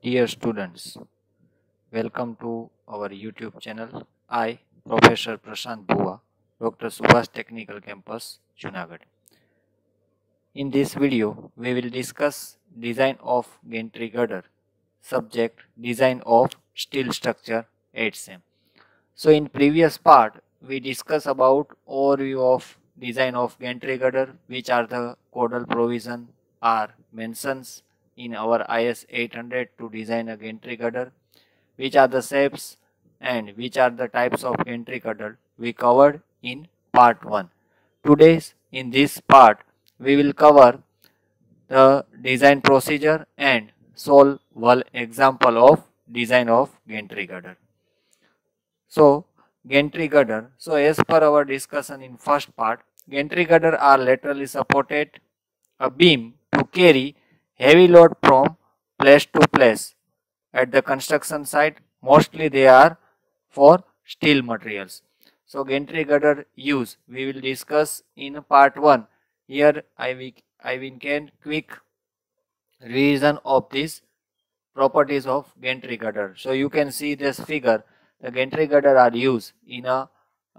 Dear students, welcome to our YouTube channel. I, Professor Prashant Bua, Dr. Subhash Technical Campus, Junagadh. In this video, we will discuss design of gantry girder. Subject: design of steel structure 8 SEM. So in previous part, we discussed about overview of design of gantry girder, which are the codal provision are mentions in our IS 800 to design a gantry girder, which are the shapes and which are the types of gantry girder we covered in part 1. Today's in this part we will cover the design procedure and solve one example of design of gantry girder. So gantry girder. So as per our discussion in first part, gantry girder are laterally supported a beam to carry heavy load from place to place. At the construction site, mostly they are for steel materials. So gantry girder use we will discuss in part 1. Here I will can quick revision of these properties of gantry girder. So you can see this figure. The gantry girder are used in a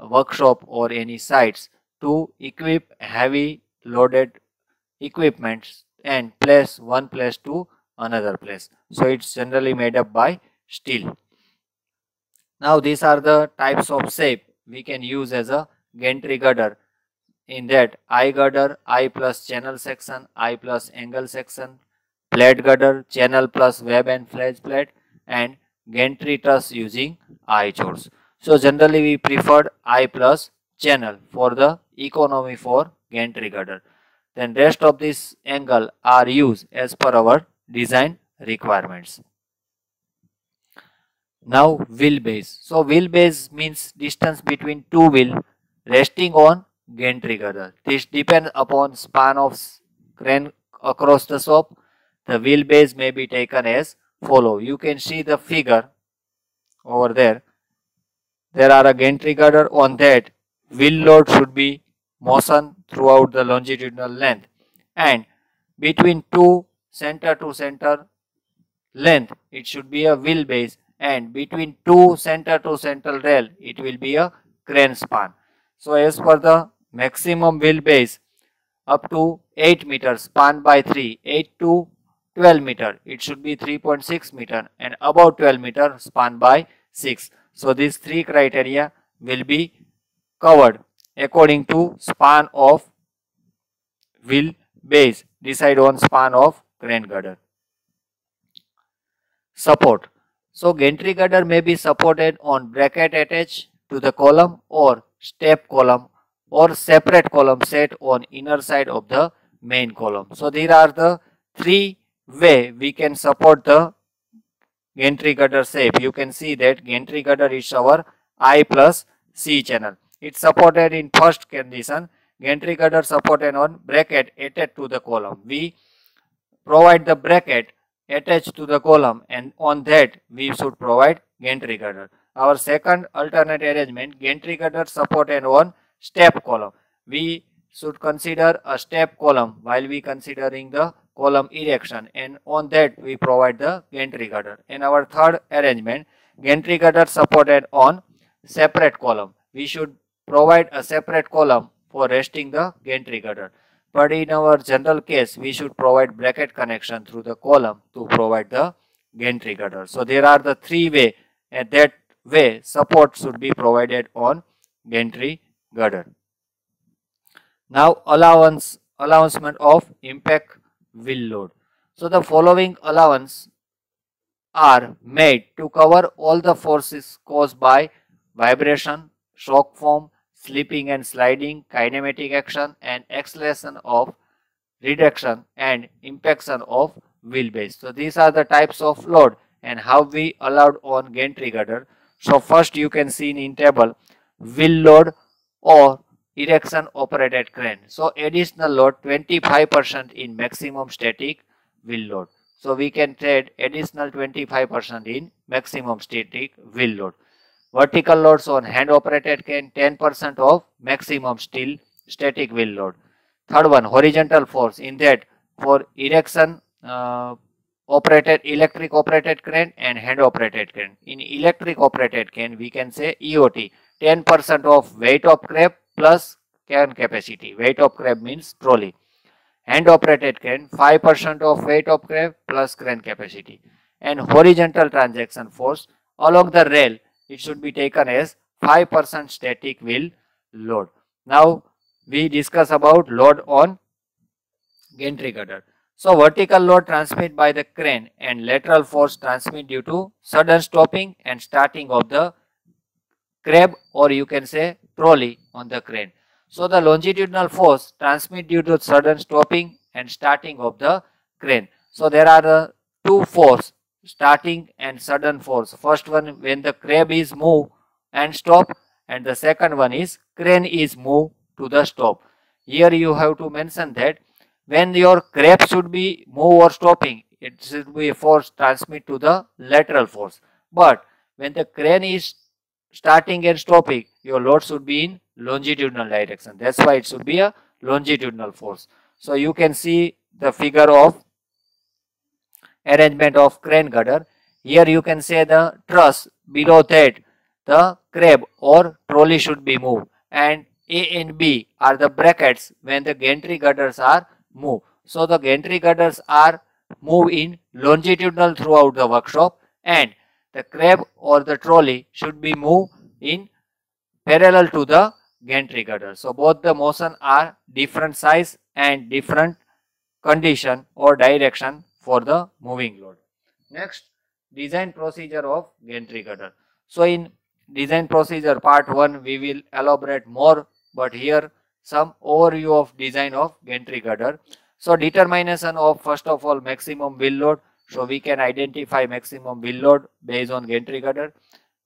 workshop or any sites to equip heavy loaded equipments and place one place to another place. So it's generally made up by steel. Now these are the types of shape we can use as a gantry girder. In that, I girder, I plus channel section, I plus angle section, plate girder, channel plus web and flange plate, and gantry truss using I joints. So generally we preferred I plus channel for the economy for gantry girder. Then rest of this angle are used as per our design requirements. Now wheelbase. So wheelbase means distance between two wheels resting on gantry girder. This depends upon span of crane across the shop. The wheelbase may be taken as follow. You can see the figure over there. There are a gantry girder. On that, wheel load should be motion throughout the longitudinal length, and between two center to center length it should be a wheelbase, and between two center to center rail it will be a crane span. So as per the maximum wheelbase up to 8 meters span by 3, 8 to 12 meter it should be 3.6 meter, and above 12 meter span by 6. So these three criteria will be covered according to span of wheelbase, decide on span of crane girder. Support. So gantry girder may be supported on bracket attached to the column or step column or separate column set on inner side of the main column. So there are the three way we can support the gantry girder shape. You can see that gantry girder is our I plus C channel. It's supported in first condition. Gantry girder supported on bracket attached to the column. We provide the bracket attached to the column, and on that we should provide gantry girder. Our second alternate arrangement, gantry girder supported on step column. We should consider a step column while we considering the column erection, and on that we provide the gantry girder. And our third arrangement, gantry girder supported on separate column. We should provide a separate column for resting the gantry girder. But in our general case, we should provide bracket connection through the column to provide the gantry girder. So there are the three way, and that way support should be provided on gantry girder. Now allowance of impact wheel load. So the following allowance are made to cover all the forces caused by vibration, shock form, slipping and sliding, kinematic action, and acceleration of reduction and impaction of wheelbase. So these are the types of load and how we allowed on gantry girder. So first you can see in table wheel load or erection operated crane. So additional load 25% in maximum static wheel load. So we can trade additional 25% in maximum static wheel load. Vertical loads on hand operated crane 10% of maximum steel static wheel load. Third one, horizontal force, in that for erection operated electric operated crane and hand operated crane. In electric operated crane, we can say EOT, 10% of weight of crab plus crane capacity. Weight of crab means trolley. Hand operated crane, 5% of weight of crab plus crane capacity. And horizontal transaction force along the rail, it should be taken as 5% static wheel load. Now we discuss about load on gantry girder. So vertical load transmitted by the crane and lateral force transmitted due to sudden stopping and starting of the crab, or you can say trolley on the crane. So the longitudinal force transmitted due to sudden stopping and starting of the crane. So there are the two force, starting and sudden force. First one when the crab is move and stop, and the second one is crane is move to the stop. Here you have to mention that when your crab should be move or stopping, it should be a force transmit to the lateral force. But when the crane is starting and stopping, your load should be in longitudinal direction. That's why it should be a longitudinal force. So you can see the figure of arrangement of crane girder. Here you can say the truss, below that the crab or trolley should be moved, and A and B are the brackets when the gantry girders are moved. So the gantry girders are moved in longitudinal throughout the workshop, and the crab or the trolley should be moved in parallel to the gantry girder. So both the motion are different size and different condition or direction for the moving load. Next, design procedure of gantry girder. So in design procedure part 1 we will elaborate more, but here some overview of design of gantry girder. So determination of first of all maximum wheel load. So we can identify maximum wheel load based on gantry girder.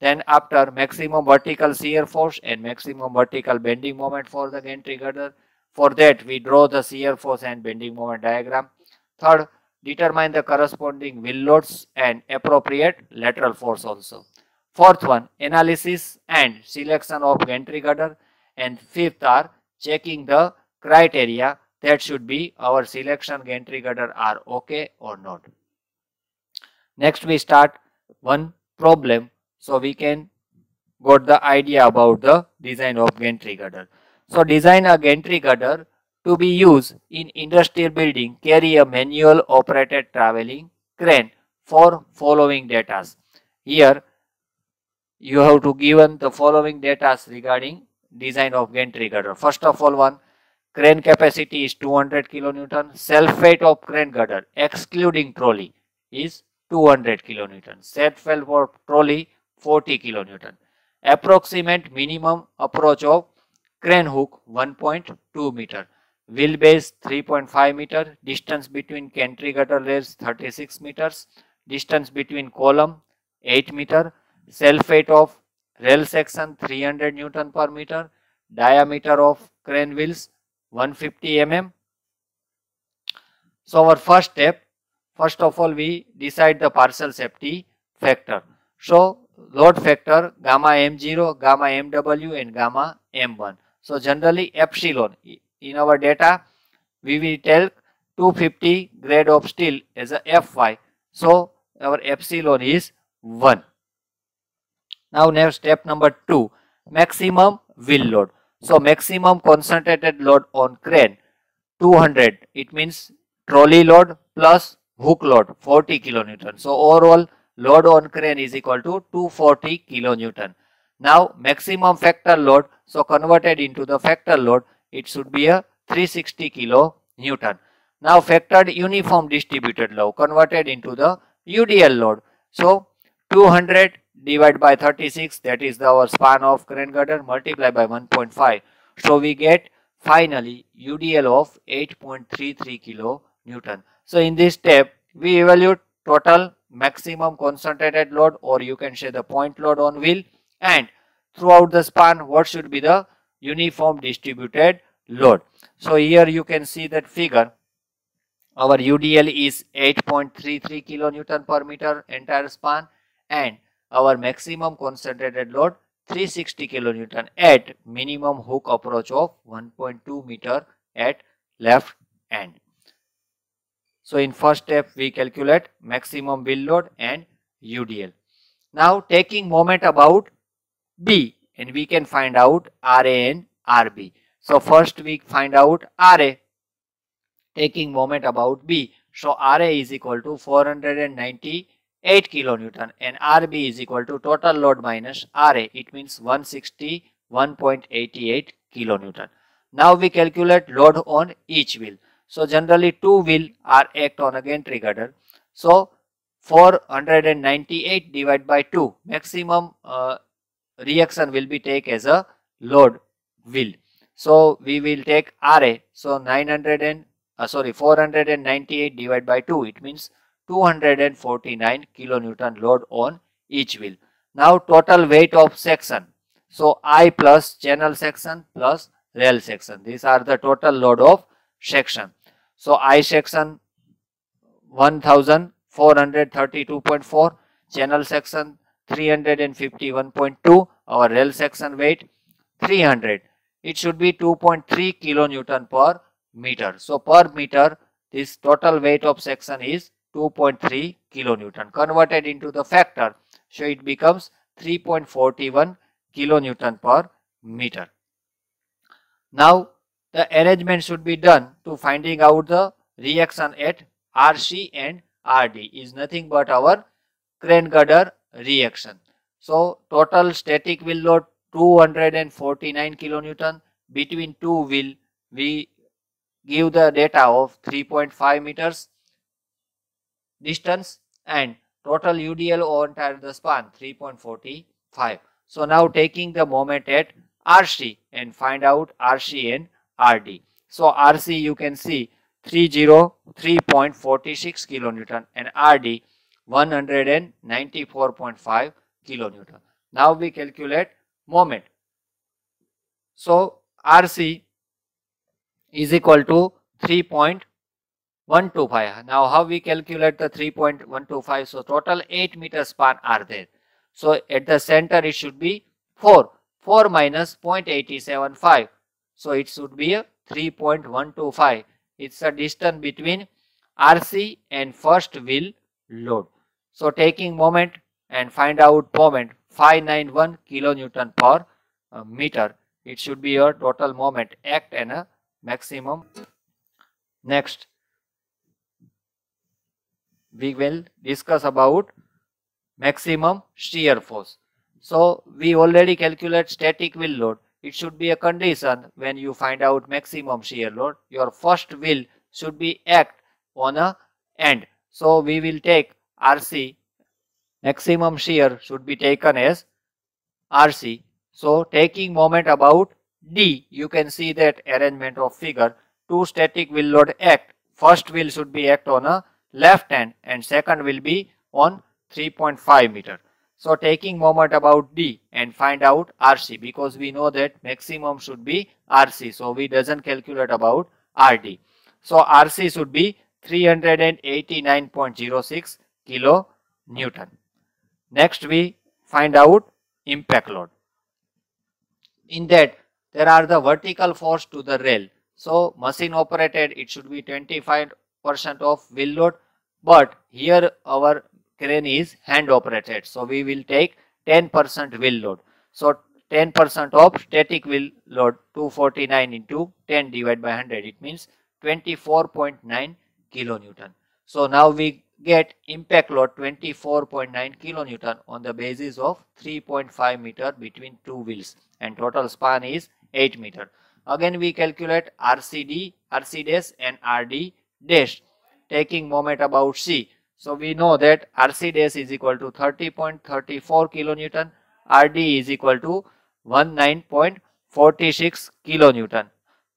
Then after, maximum vertical shear force and maximum vertical bending moment for the gantry girder. For that we draw the shear force and bending moment diagram. Third, determine the corresponding wheel loads and appropriate lateral force also. Fourth one, analysis and selection of gantry girder. And fifth are checking the criteria that should be our selection gantry girder are okay or not. Next we start one problem, so we can got the idea about the design of gantry girder. So design a gantry girder to be used in industrial building carry a manual operated traveling crane for following data. Here you have to given the following data regarding design of gantry girder. First of all, one, crane capacity is 200 kilonewton. Self weight of crane girder excluding trolley is 200 kilonewton. Set fail for trolley 40 kilonewton. Approximate minimum approach of crane hook 1.2 meter. Wheelbase 3.5 meter. Distance between gantry girder rails 36 meters. Distance between column 8 meter. Self weight of rail section 300 Newton per meter. Diameter of crane wheels 150 mm. So our first step, first of all we decide the partial safety factor. So load factor gamma m0, gamma mw and gamma m1. So generally epsilon in our data we will tell 250 grade of steel as a Fy. So our epsilon is 1. Now next step number 2, maximum wheel load. So maximum concentrated load on crane 200, it means trolley load plus hook load 40 kilonewton. So overall load on crane is equal to 240 kilonewton. Now maximum factor load, so converted into the factor load, it should be a 360 kilonewton. Now factored uniform distributed load converted into the UDL load. So 200 divided by 36, that is our span of crane girder, multiplied by 1.5. So we get finally UDL of 8.33 kilonewton. So in this step we evaluate total maximum concentrated load, or you can say the point load on wheel, and throughout the span what should be the uniform distributed load. So here you can see that figure. Our UDL is 8.33 kilonewton per meter entire span, and our maximum concentrated load 360 kilonewton at minimum hook approach of 1.2 meter at left end. So in first step we calculate maximum wheel load and UDL. Now taking moment about B, and we can find out RA and RB. So first we find out RA, taking moment about B. So RA is equal to 498 kilonewton and RB is equal to total load minus RA. It means 161.88 kilonewton. Now we calculate load on each wheel. So generally two wheel are act on a gantry girder. So 498 divided by 2, maximum reaction will be take as a load wheel. So we will take RA. So 498 divided by 2, it means 249 kilonewton load on each wheel. Now total weight of section. So I plus channel section plus rail section. These are the total load of section. So I section 1432.4, channel section 351.2, our rail section weight 300. It should be 2.3 kilonewton per meter. So per meter this total weight of section is 2.3 kilonewton. Converted into the factor, so it becomes 3.41 kilonewton per meter. Now the arrangement should be done to finding out the reaction at RC and RD is nothing but our crane girder reaction. So total static wheel load 249 kilonewton. Between two wheel we give the data of 3.5 meters distance and total UDL on entire the span 3.45. So now taking the moment at RC and find out RC and RD. So RC you can see 303.46 kilonewton and RD 194.5 kilonewton. Now we calculate moment. So RC is equal to 3.125. Now how we calculate the 3.125? So total 8 meter span are there. So at the center it should be 4 minus 0.875. So it should be a 3.125. It's a distance between RC and first wheel load. So taking moment and find out moment 591 kilonewton per meter. It should be your total moment act and a maximum. Next we will discuss about maximum shear force. So we already calculate static wheel load. It should be a condition when you find out maximum shear load. Your first wheel should be act on a end. So we will take RC. Maximum shear should be taken as RC. So taking moment about D, you can see that arrangement of figure. Two static wheel load act. First wheel should be act on a left hand and second will be on 3.5 meter. So taking moment about D and find out RC, because we know that maximum should be RC. So we doesn't calculate about RD. So RC should be 389.06 kilonewton. Next we find out impact load. In that there are the vertical force to the rail. So machine operated it should be 25% of wheel load, but here our crane is hand operated. So we will take 10% wheel load. So 10% of static wheel load 249 into 10 divided by 100. It means 24.9 kilonewton. So now we get impact load 24.9 kilonewton on the basis of 3.5 meter between two wheels and total span is 8 meter. Again we calculate RCD, RC dash and RD dash taking moment about C. So we know that RC dash is equal to 30.34 kilonewton, RD is equal to 19.46 kilonewton.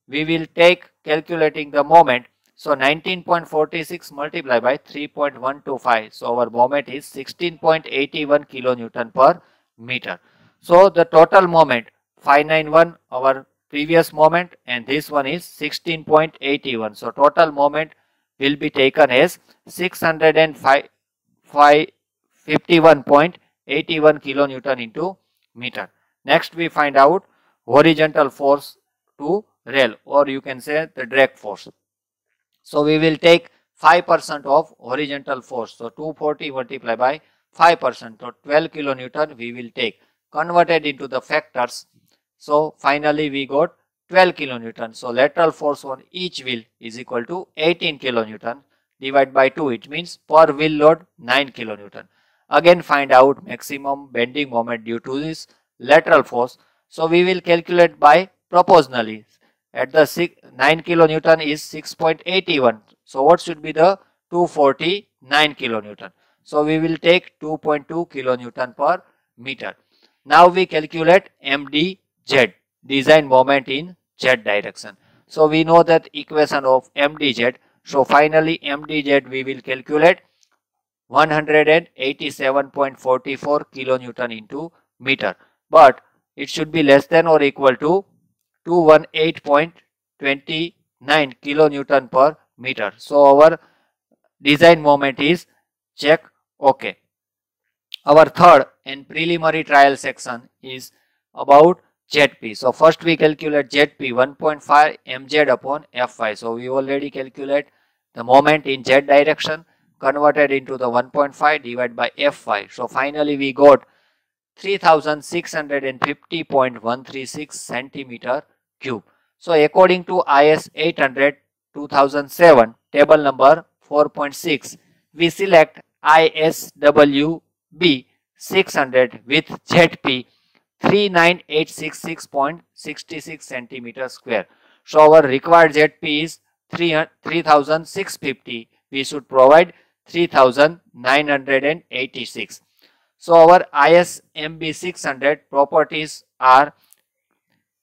We will take calculating the moment. So 19.46 multiplied by 3.125. So our moment is 16.81 kilonewton per meter. So the total moment 591 our previous moment and this one is 16.81. So total moment will be taken as 651.81 kilonewton into meter. Next we find out horizontal force to rail, or you can say the drag force. So we will take 5% of horizontal force. So 240 multiplied by 5%, so 12 kilonewton we will take. Converted into the factors, so finally we got 12 kilonewton. So lateral force on each wheel is equal to 18 kilonewton divided by 2. It means per wheel load 9 kilonewton. Again find out maximum bending moment due to this lateral force. So we will calculate by proportionally. At the 9 kilonewton is 6.81. So what should be the 249 kilonewton? So we will take 2.2 kilonewton per meter. Now we calculate MdZ, design moment in Z direction. So we know that equation of MdZ. So finally MdZ we will calculate 187.44 kilonewton into meter. But it should be less than or equal to 218.29 kilonewton per meter. So our design moment is check OK. Our third and preliminary trial section is about ZP. So first we calculate ZP 1.5 mz upon F5. So we already calculate the moment in Z direction converted into the 1.5 divided by F5. So finally we got 3650.136 centimeter cube. So according to IS 800 2007 table number 4.6, we select ISWB 600 with ZP 39866.66 centimeter square. So our required ZP is 3650. We should provide 3986. So our ISMB 600 properties are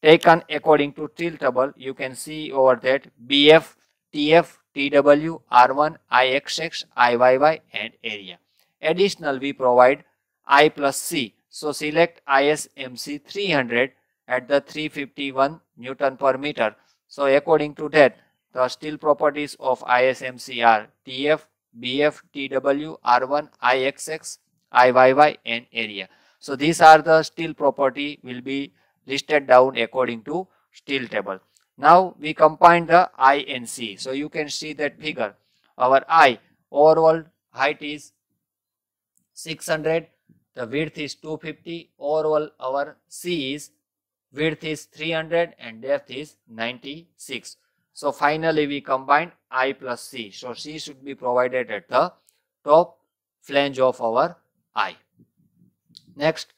taken according to tilt table. You can see over that BF, TF, TW, R1, IXX, IYY and area. Additional we provide I plus C. So select ISMC 300 at the 351 Newton per meter. So according to that, the steel properties of ISMC are TF, BF, TW, R1, IXX, IYY and area. So these are the steel property will be listed down according to steel table. Now we combine the I and C. So you can see that figure. Our I overall height is 600, the width is 250, overall our C is width is 300 and depth is 96. So finally we combine I plus C. So C should be provided at the top flange of our I. Next,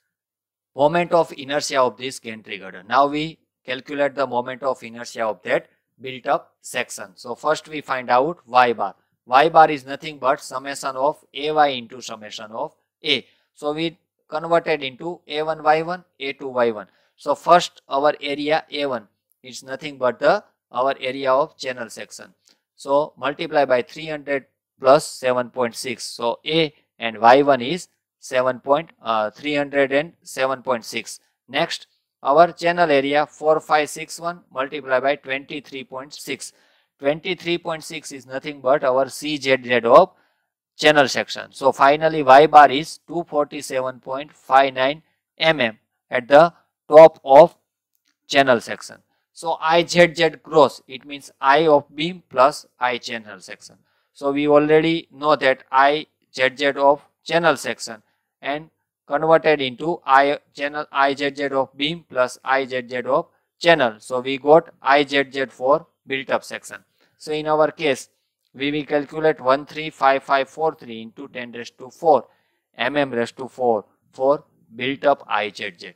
moment of inertia of this gantry girder. Now we calculate the moment of inertia of that built up section. So first we find out Y bar. Y bar is nothing but summation of AY into summation of A. So we converted into A1Y1, A2Y1. So first our area A1 is nothing but the our area of channel section. So multiply by 300 plus 7.6. So A and Y1 is 307.6. Next, our channel area 4561 multiply by 23.6. 23.6 is nothing but our CZZ of channel section. So finally Y bar is 247.59 mm at the top of channel section. So IZZ gross, it means I of beam plus I channel section. So we already know that IZZ of channel section and converted into IZZ of beam plus IZZ of channel. So we got IZZ for built up section. So in our case, we will calculate 135543 into 10 raised to 4 mm raised to 4 for built up IZZ.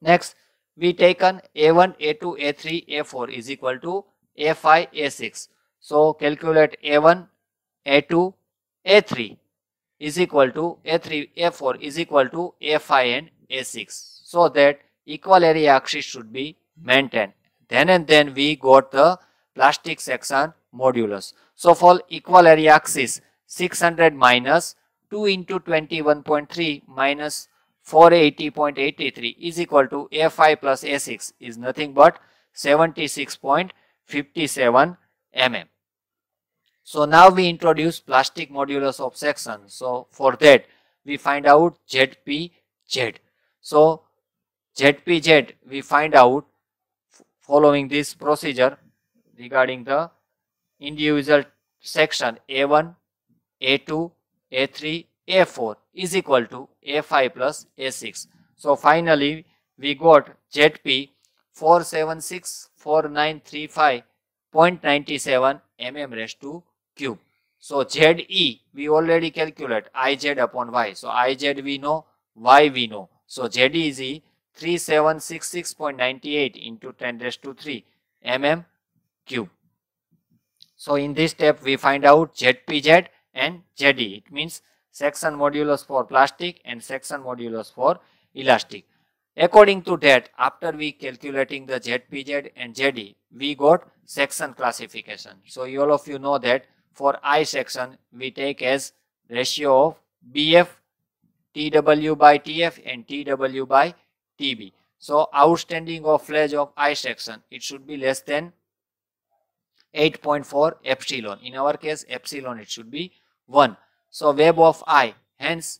Next, we taken A1, A2, A3, A4 is equal to A5, A6. So calculate A1, A2, A3 is equal to A3, A4 is equal to A5 and A6. So that equal area axis should be maintained. Then and then we got the plastic section modulus. So for equal area axis, 600 minus 2 into 21.3 minus 480.83 is equal to A5 plus A6 is nothing but 76.57 mm. So now we introduce plastic modulus of section. So for that we find out ZPZ. So ZPZ we find out following this procedure regarding the individual section A1, A2, A3, A4 is equal to A5 plus A6. So finally we got ZP 4764935.97 mm raised to cube. So ZE we already calculate IZ upon Y. So IZ we know, Y we know. So ZE is 3766.98 into 10 raised to 3 mm cube. So in this step we find out ZPZ and ZE. It means section modulus for plastic and section modulus for elastic. According to that, after we calculating the ZPZ and ZE, we got section classification. So all of you know that for I section we take as ratio of BF TW by TF and TW by TB. So outstanding of flange of I section, it should be less than 8.4 epsilon. In our case, epsilon it should be 1. So web of I, hence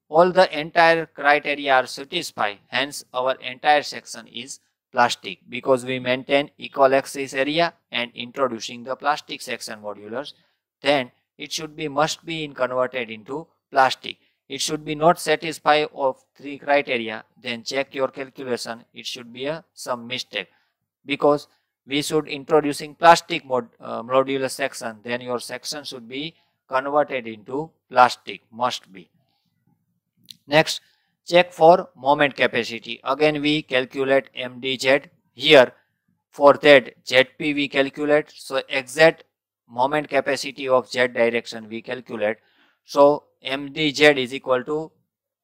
all the entire criteria are satisfied. Hence our entire section is plastic because we maintain equal axis area and introducing the plastic section modulus. Then it should be must be converted into plastic. It should be not satisfy of 3 criteria. Then check your calculation. It should be some mistake because we should introducing plastic modulus section, then your section should be converted into plastic, must be. Next, check for moment capacity. Again we calculate MDZ. Here for that ZP we calculate. So exact moment capacity of Z direction we calculate. So MDZ is equal to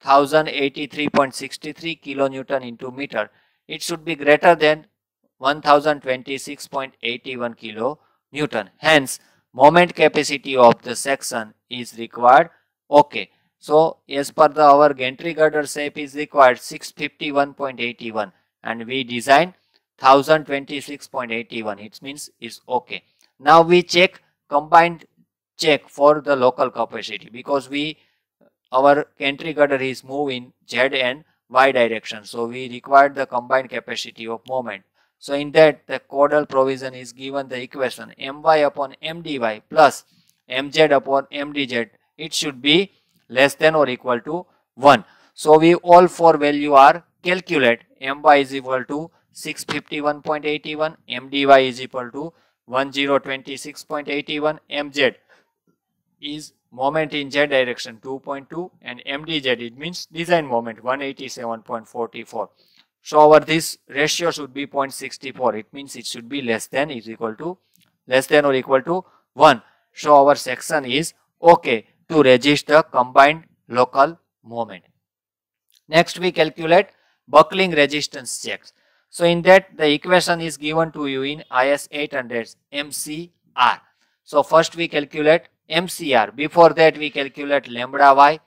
1083.63 kilonewton into meter. It should be greater than 1026.81 kilonewton. Hence, moment capacity of the section is required. Okay. So, as per our gantry girder shape is required 651.81 and we design 1026.81. It means it's okay. Now we check combined check for the local capacity because our gantry girder is moving Z and Y direction. So we require the combined capacity of moment. So in that the caudal provision is given the equation my upon mdy plus mz upon mdz. It should be less than or equal to 1. So we all four value are calculate. My is equal to 651.81, mdy is equal to 1026.81, mz is moment in z direction 2.2 and mdz it means design moment 187.44. So our this ratio should be 0.64. It means it should be less than or equal to 1. So our section is okay to register the combined local moment. Next we calculate buckling resistance checks. So in that the equation is given to you in IS 800 MCR. So first we calculate MCR. Before that we calculate lambda y,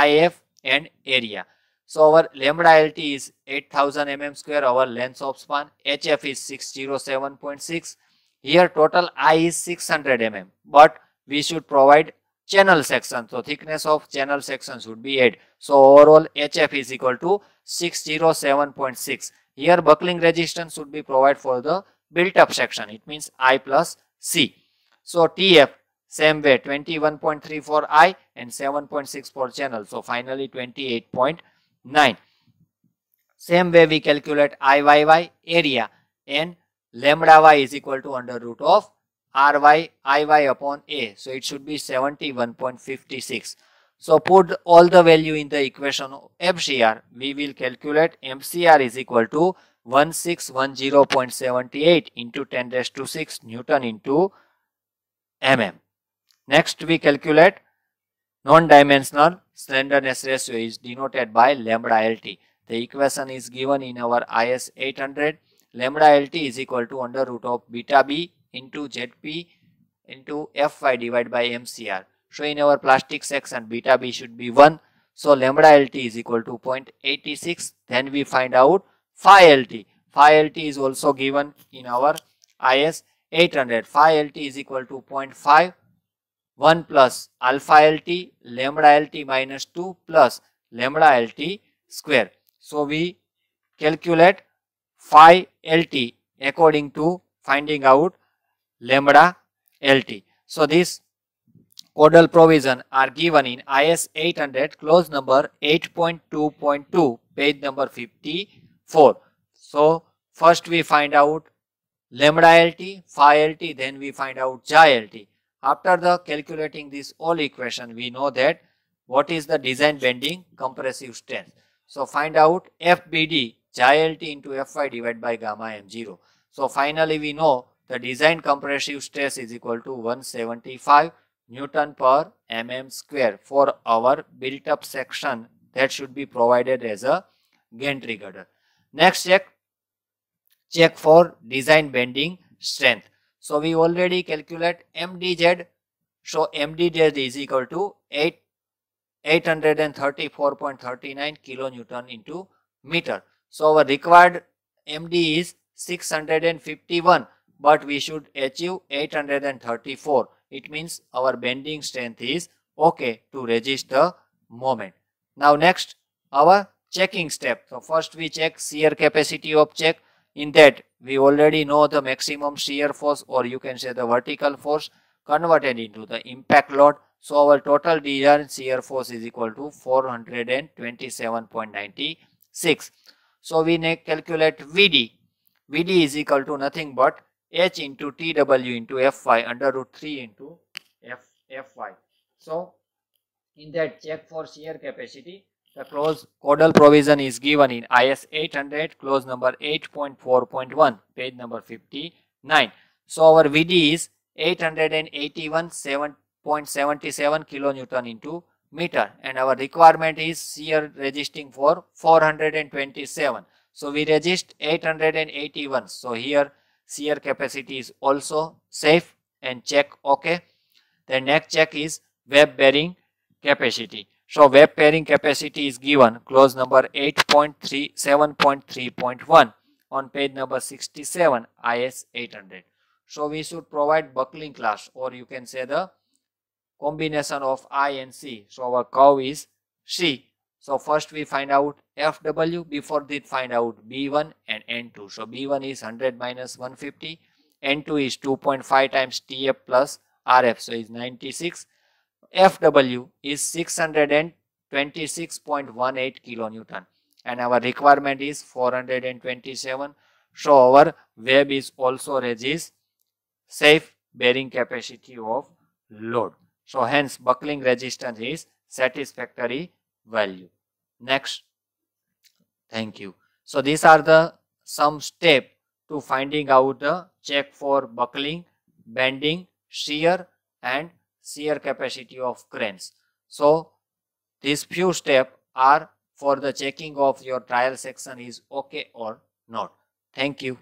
IF and area. So our lambda LT is 8000 mm square, our length of span, HF is 607.6. Here total I is 600 mm, but we should provide channel section. So thickness of channel section should be 8. So overall HF is equal to 607.6. Here buckling resistance should be provided for the built up section. It means I plus C. So TF same way 21.3 for I and 7.6 for channel. So finally 28.9. Same way we calculate IYY area and lambda y is equal to under root of RY IY upon A. So it should be 71.56. So put all the value in the equation of FCR. We will calculate MCR is equal to 1610.78 into 10 raised to 6 Newton into mm. Next we calculate non-dimensional slenderness ratio is denoted by lambda LT. The equation is given in our IS 800. Lambda LT is equal to under root of beta B into ZP into Fy divided by MCR. So in our plastic section beta B should be 1. So lambda LT is equal to 0.86. Then we find out phi LT. Phi LT is also given in our IS 800. Phi LT is equal to 0.5. 1 plus alpha LT, lambda LT minus 2 plus lambda LT square. So we calculate phi LT according to finding out lambda LT. So this codal provision are given in IS 800 clause number 8.2.2 page number 54. So first we find out lambda LT, phi LT, then we find out xi LT. After the calculating this all equation, we know that what is the design bending compressive strength. So find out FBD xi LT into Fy divided by gamma m0. So finally we know the design compressive stress is equal to 175 Newton per mm square for our built up section that should be provided as a gantry girder. Next check for design bending strength. So we already calculate MdZ. So MdZ is equal to 834.39 kilonewton into meter. So our required MD is 651, but we should achieve 834. It means our bending strength is okay to resist the moment. Now next, our checking step. So first we check shear capacity of check. In that we already know the maximum shear force, or you can say the vertical force, converted into the impact load. So our total design shear force is equal to 427.96. So we calculate VD. VD is equal to nothing but H into TW into Fy under root 3 into Fy. So in that check for shear capacity, the clause codal provision is given in IS 800 clause number 8.4.1 page number 59. So our VD is 881.77 kilonewton into meter, and our requirement is shear resisting for 427. So we resist 881. So here shear capacity is also safe and check okay. The next check is web bearing capacity. So web bearing capacity is given clause number 8.37.3.1 on page number 67 IS 800. So we should provide buckling class, or you can say the combination of I and C. So our curve is C. So first we find out FW, before that find out B1 and N2. So B1 is 100 minus 150, N2 is 2.5 times TF plus RF, so is 96. FW is 626.18 kilonewton, and our requirement is 427. So our web is also resist safe bearing capacity of load. So hence buckling resistance is satisfactory value. Next, thank you. So these are the some step to finding out the check for buckling, bending, shear and shear capacity of cranes. So these few steps are for the checking of your trial section is okay or not. Thank you.